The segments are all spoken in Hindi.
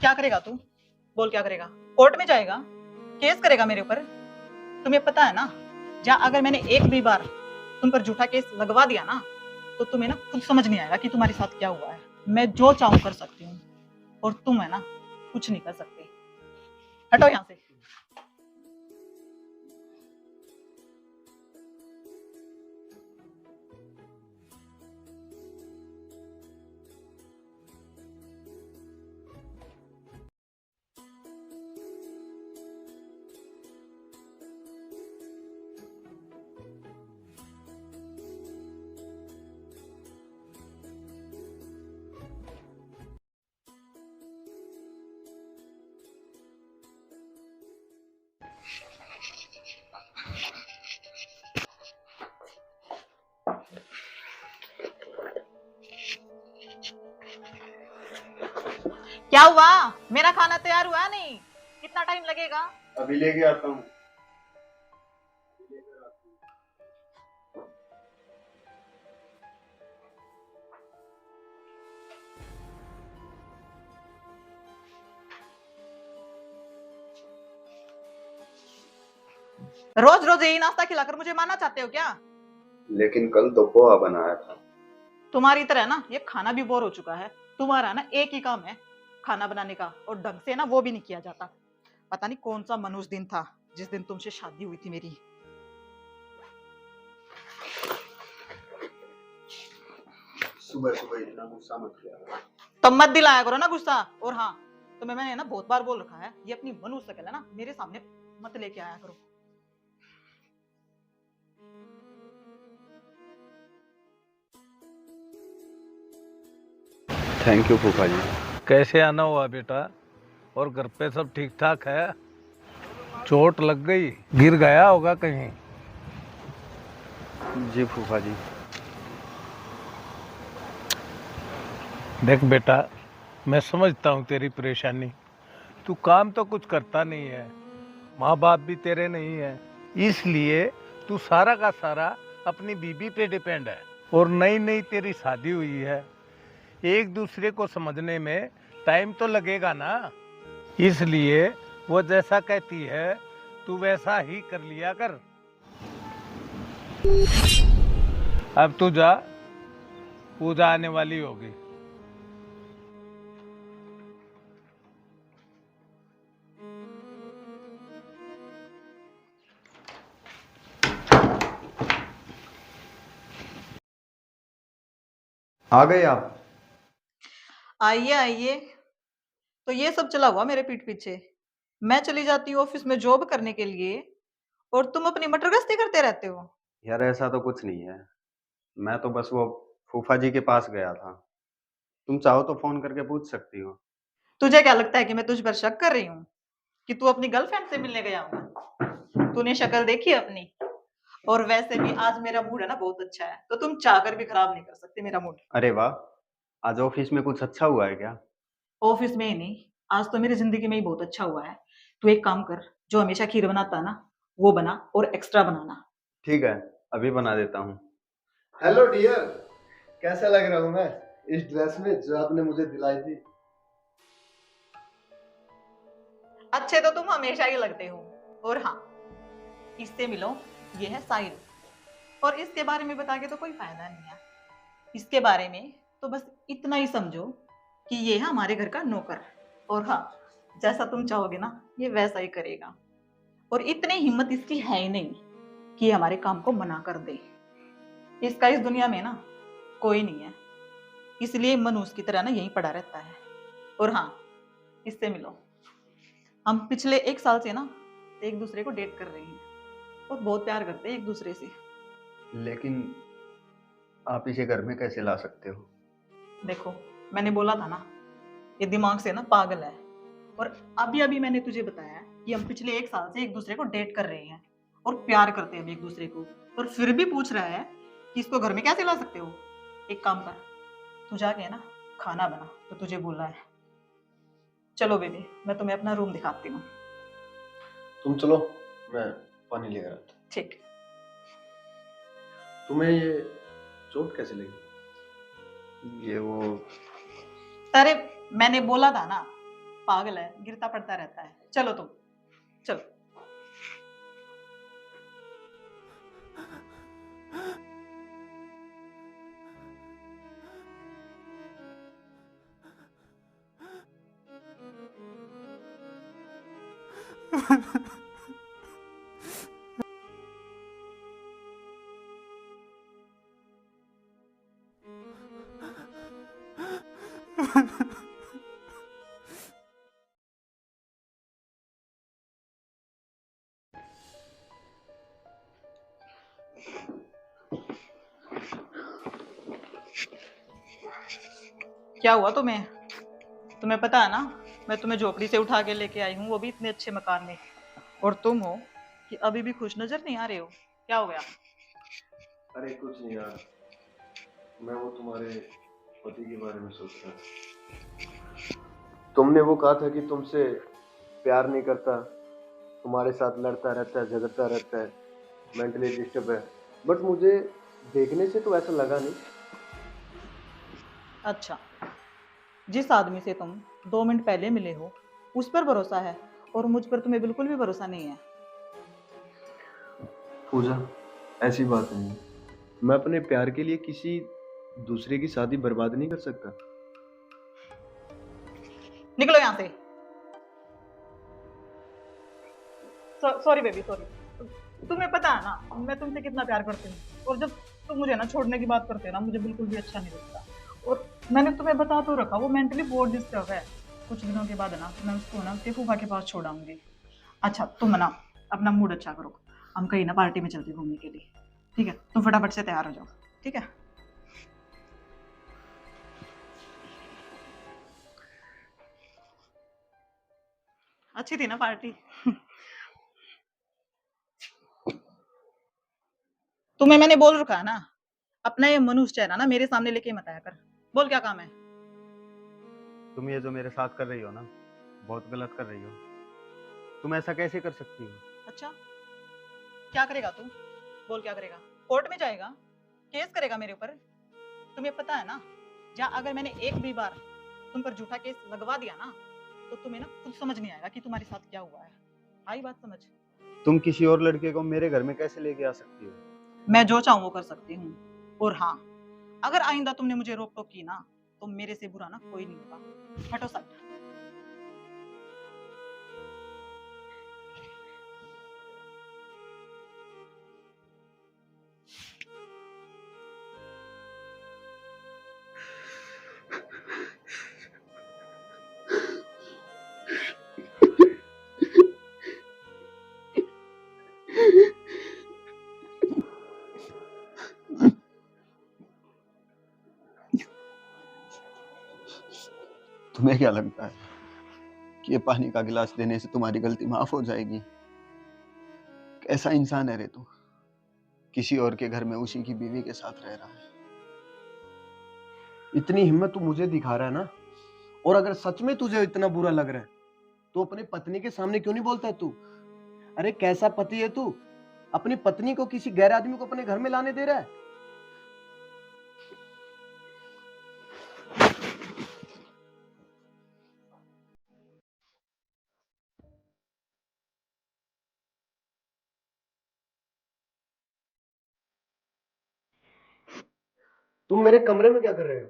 क्या करेगा तू? बोल क्या करेगा? कोर्ट में जाएगा? केस करेगा मेरे ऊपर? तुम्हें पता है ना, या अगर मैंने एक भी बार तुम पर झूठा केस लगवा दिया ना, तो तुम्हें ना कुछ समझ नहीं आएगा कि तुम्हारे साथ क्या हुआ है। मैं जो चाहूं कर सकती हूँ, और तुम है ना कुछ नहीं कर सकते। हटो यहाँ से। क्या हुआ? मेरा खाना तैयार हुआ नहीं? कितना टाइम लगेगा? अभी लेके आता हूँ। रोज रोज यही नाश्ता खिलाकर मुझे मारना चाहते हो क्या? लेकिन कल तो पोहा बनाया था। तुम्हारी तरह ना ये खाना भी बोर हो चुका है। तुम्हारा ना एक ही काम है, खाना बनाने का, और ढंग से ना वो भी नहीं किया जाता। पता नहीं कौन सा मनुष्य दिन था जिस दिन तुमसे शादी हुई थी मेरी। सुबह सुबह इतना गुस्सा मत किया। तब मत दिलाया करो ना गुस्सा। और हाँ, तुम्हें मैंने ना बहुत बार बोल रखा है, ये अपनी मनुष्य शक्ल है ना मेरे सामने मत लेके आया करो। थैंक यू फूफा जी। कैसे आना हुआ बेटा? और घर पे सब ठीक ठाक है? चोट लग गई, गिर गया होगा कहीं? जी फूफा जी। देख बेटा, मैं समझता हूँ तेरी परेशानी। तू काम तो कुछ करता नहीं है, माँ बाप भी तेरे नहीं है, इसलिए तू सारा का सारा अपनी बीबी पे डिपेंड है। और नई नई तेरी शादी हुई है, एक दूसरे को समझने में टाइम तो लगेगा ना। इसलिए वो जैसा कहती है तू वैसा ही कर लिया कर। अब तू जा, पूजा आने वाली होगी। आ गए आप? आइए आइए। तो ये सब चला हुआ मेरे पीठ पीछे। मैं चली जाती हूँ ऑफिस में जॉब करने के लिए, और तुम अपनी मटर गश्ती करते रहते हो। यार ऐसा तो कुछ नहीं है। मैं तो बस वो फूफा जी के पास गया था। तुम चाहो तो फोन करके पूछ सकती हो। तुझे क्या लगता है कि मैं तुझ पर शक कर रही हूँ कि तू अपनी गर्लफ्रेंड से मिलने गया होगा? तूने शक्ल देखी है अपनी? और वैसे भी आज मेरा मूड है ना बहुत अच्छा है, तो तुम चाहकर भी खराब नहीं कर सकते मेरा मूड। अरे वाह, आज ऑफिस में कुछ अच्छा हुआ है क्या? ऑफिस में ही नहीं, आज तो मेरी जिंदगी में ही बहुत अच्छा हुआ है। तू एक काम कर, जो हमेशा खीर बनाता है ना, वो बना और एक्स्ट्रा बनाना। ठीक है, अभी बना देता हूँ। हेलो डियर, कैसा लग रहा हूँ मैं इस ड्रेस में जो आपने मुझे दिलाई थी? अच्छे तो तुम हमेशा ही लगते हो। और हाँ, इससे मिलो, ये है साहिल। और इसके बारे में बता के तो कोई फायदा नहीं है। इसके बारे में तो बस इतना ही समझो कि ये है हमारे घर का नौकर। और हाँ, जैसा तुम चाहोगे ना ये वैसा ही करेगा। और इतनी हिम्मत इसकी है ही नहीं कि हमारे काम को मना कर दे। इसका इस दुनिया में ना कोई नहीं है, इसलिए मनुष्य की तरह ना यहीं पड़ा रहता है। और हाँ, इससे मिलो, हम पिछले 1 साल से ना एक दूसरे को डेट कर रहे हैं, और बहुत प्यार करते हैं एक दूसरे से। लेकिन आप इसे घर में कैसे ला सकते हो? देखो, मैंने बोला था ना, ये दिमाग से ना पागल है। और अभी अभी मैंने तुझे बताया कि हम पिछले 1 साल से एक दूसरे को डेट कर रहे हैं, और प्यार करते हैं हम एक दूसरे को। और फिर भी पूछ रहा है कि इसको घर में कैसे ला सकते हो? एक काम कर, तू जाके ना खाना बना, तो तुझे बोला है। चलो बेबी, मैं तुम्हें अपना रूम दिखाती हूँ। तुम चलो, मैं पानी लेकर आता हूँ। ठीक। तुम्हें ये चोट कैसे लगी? ये वो अरे, मैंने बोला था ना, पागल है, गिरता पड़ता रहता है। चलो तुम, चलो। क्या हुआ तुम्हें? तुम्हें पता है ना, मैं तुम्हें झोपड़ी से उठा के लेके आई हूँ, वो भी इतने अच्छे मकान में, और तुम हो कि अभी भी खुश नजर नहीं आ रहे हो। क्या हो गया? अरे कुछ नहीं यार, मैं वो तुम्हारे पति के बारे में सोच रहा था। तुमने वो कहा था कि तुमसे प्यार नहीं करता, तुम्हारे साथ लड़ता रहता है, झगड़ता रहता है, मेंटली डिस्टर्ब है, बट मुझे देखने से तो ऐसा लगा नहीं। अच्छा, जिस आदमी से तुम 2 मिनट पहले मिले हो उस पर भरोसा है, और मुझ पर तुम्हें बिल्कुल भी भरोसा नहीं है। पूजा, ऐसी बात नहीं है। मैं अपने प्यार के लिए किसी दूसरे की शादी बर्बाद नहीं कर सकता। निकलो यहाँ से। Sorry baby, sorry. तुम्हें पता है ना मैं तुमसे कितना प्यार करती हूँ, और जब तुम मुझे ना छोड़ने की बात करते हो ना, मुझे बिल्कुल भी अच्छा नहीं लगता। और मैंने तुम्हें बता तो रखा, वो मेंटली बहुत डिस्टर्ब है। कुछ दिनों के बाद ना मैं उसको ना उसके फूफा के पास छोड़ाऊंगी। अच्छा तुम ना अपना मूड अच्छा करो, हम कहीं ना पार्टी में चलते घूमने के लिए। ठीक है, तुम फटाफट से तैयार हो जाओ। ठीक है? अच्छी थी ना पार्टी? तुम्हें मैंने बोल रखा है ना, अपना ये मनुष्य चेहरा ना मेरे सामने लेके मत आया कर। बोल क्या काम है? तुम ये जो मेरे साथ कर रही हो ना, बहुत गलत कर रही हो। तुम ऐसा कैसे कर सकती हो? अच्छा, क्या करेगा तू? बोल क्या करेगा? कोर्ट में जाएगा? केस करेगा मेरे ऊपर? तुम्हें पता है ना, या अगर मैंने एक भी बार तुम पर झूठा केस लगवा दिया ना, तो तुम्हें ना खुद समझ नहीं आएगा कि तुम्हारे साथ क्या हुआ है। आई बात समझ? तुम किसी और लड़के को मेरे घर में कैसे लेके आ सकती हो? मैं जो चाहूँ वो कर सकती हूँ। और हाँ, अगर आइंदा तुमने मुझे रोक टोक की ना, तो मेरे से बुरा ना कोई नहीं होगा। हटो साइड। तुम्हें क्या लगता है कि ये पानी का गिलास देने से तुम्हारी गलती माफ हो जाएगी? कैसा इंसान है रे तू? किसी और के घर में उसी की बीवी के साथ रह रहा है। इतनी हिम्मत तू मुझे दिखा रहा है ना, और अगर सच में तुझे इतना बुरा लग रहा है तो अपनी पत्नी के सामने क्यों नहीं बोलता तू? अरे कैसा पति है तू, अपनी पत्नी को किसी गैर आदमी को अपने घर में लाने दे रहा है? तुम मेरे कमरे में क्या कर रहे हो?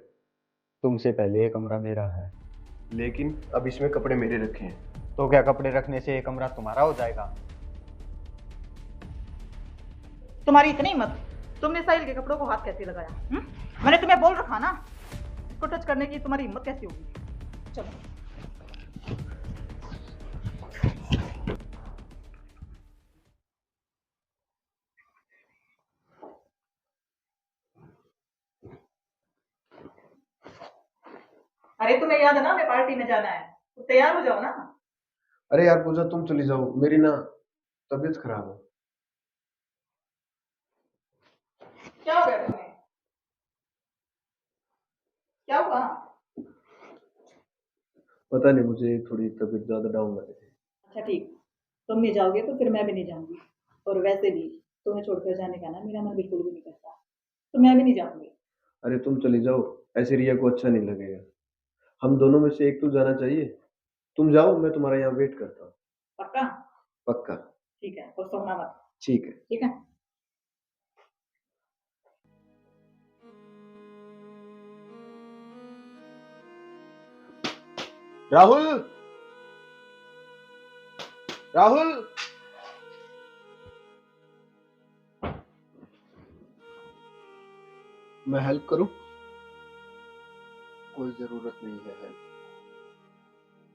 तुमसे पहले ये कमरा मेरा है। लेकिन अब इसमें कपड़े मेरे रखे हैं। तो क्या कपड़े रखने से ये कमरा तुम्हारा हो जाएगा? तुम्हारी इतनी हिम्मत, तुमने साहिल के कपड़ों को हाथ कैसे लगाया? मैंने तुम्हें बोल रखा ना, इसको टच करने की तुम्हारी हिम्मत कैसी होगी? चलो। अरे तुम्हें याद है ना, हमें पार्टी में जाना है, तो तैयार हो जाओ ना। अरे यार पूजा, तुम चली जाओ, मेरी ना तबीयत खराब है। क्या हो गया तुम्हें? क्या हुआ? पता नहीं, मुझे थोड़ी तबीयत ज्यादा डाउन लग रही है। अच्छा ठीक, तुम नहीं जाओगे तो फिर मैं भी नहीं जाऊंगी। और वैसे भी तुम्हें छोड़कर जाने का ना मेरा मन बिल्कुल भी नहीं करता, तो मैं भी नहीं जाऊंगी। अरे तुम चली जाओ, ऐसे रिया को अच्छा नहीं लगेगा। हम दोनों में से एक तो जाना चाहिए। तुम जाओ, मैं तुम्हारा यहाँ वेट करता हूँ। पक्का? पक्का। ठीक है, और सोना मत। ठीक है। ठीक है। राहुल, राहुल, मैं हेल्प करूं? कोई जरूरत नहीं है हेल्प,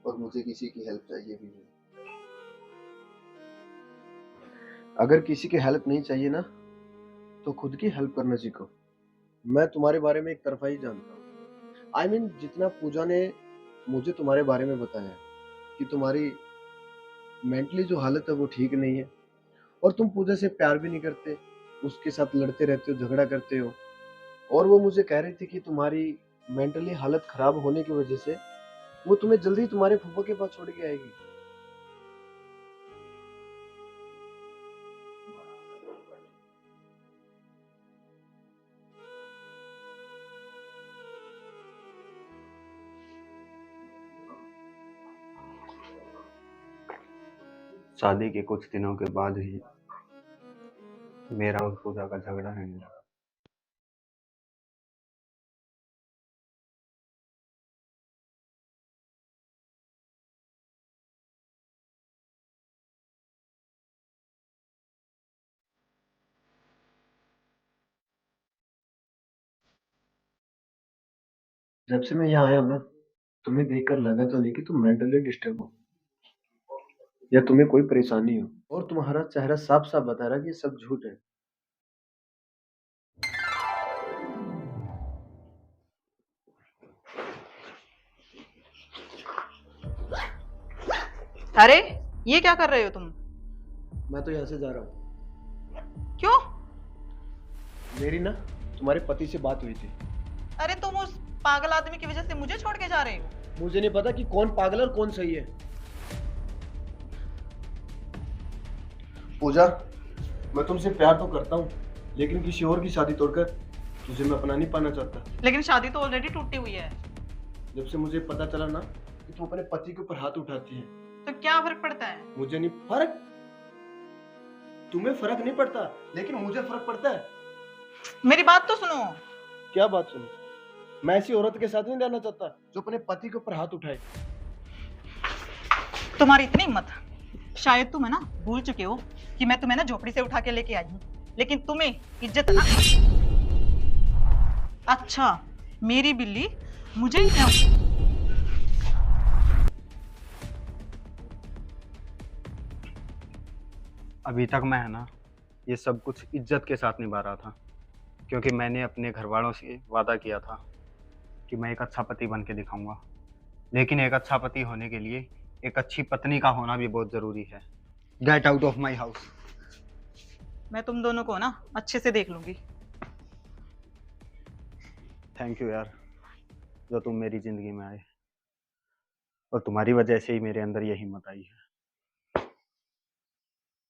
और मुझे किसी की हेल्प चाहिए भी नहीं। अगर किसी की हेल्प नहीं चाहिए ना, तो खुद की हेल्प करना सीखो। मैं तुम्हारे बारे में एक तरफा ही जानता हूँ। आई मीन, जितना पूजा ने मुझे तुम्हारे बारे में बताया कि तुम्हारी मेंटली जो हालत है वो ठीक नहीं है, और तुम पूजा से प्यार भी नहीं करते, उसके साथ लड़ते रहते हो, झगड़ा करते हो। और वो मुझे कह रही थी कि तुम्हारी मेंटली हालत खराब होने की वजह से वो तुम्हें जल्दी तुम्हारे फूफा के पास छोड़ के आएगी। शादी के कुछ दिनों के बाद ही मेरा और पूजा का झगड़ा रहने लगा। जब से मैं यहाँ आया हूँ ना, तुम्हें देखकर लगा तो नहीं कि तुम मेंटली डिस्टर्ब हो या तुम्हें कोई परेशानी हो, और तुम्हारा चेहरा साफ साफ बता रहा है कि ये सब झूठ है। अरे, ये क्या कर रहे हो तुम? मैं तो यहाँ से जा रहा हूँ। क्यों? मेरी ना तुम्हारे पति से बात हुई थी। अरे तुम उस पागल आदमी की वजह से मुझे छोड़ के जा रहे हो? मुझे नहीं पता कि कौन पागल और कौन सही है। पूजा, मैं तुमसे प्यार तो करता हूँ, लेकिन किसी और की शादी तोड़कर तुझे मैं अपना नहीं पाना चाहता। लेकिन शादी तो ऑलरेडी टूटी हुई है। जब से मुझे पता चला ना कि तुम अपने पति के ऊपर हाथ उठाती है, तो क्या फर्क पड़ता है? मुझे नहीं फर्क। तुम्हें फर्क नहीं पड़ता, लेकिन मुझे फर्क पड़ता है। मेरी बात तो सुनो। क्या बात सुनो? मैं ऐसी औरत के साथ नहीं रहना चाहता जो अपने पति के ऊपर हाथ उठाए। तुम्हारी इतनी हिम्मत, शायद तुम है ना भूल चुके हो कि मैं तुम्हें ना झोपड़ी से उठा के लेके आई हूँ, लेकिन तुम्हें इज्जत ना। अच्छा, मेरी बिल्ली मुझे ही अभी तक मैं है ना ये सब कुछ इज्जत के साथ निभा रहा था, क्योंकि मैंने अपने घर वालों से वादा किया था कि मैं एक अच्छा पति बन के दिखाऊंगा। लेकिन एक अच्छा पति होने के लिए एक अच्छी पत्नी का होना भी बहुत जरूरी है। Get out of my house. मैं तुम दोनों को ना अच्छे से देख लूंगी। थैंक यू यार, जो तुम मेरी जिंदगी में आए, और तुम्हारी वजह से ही मेरे अंदर ये हिम्मत आई है।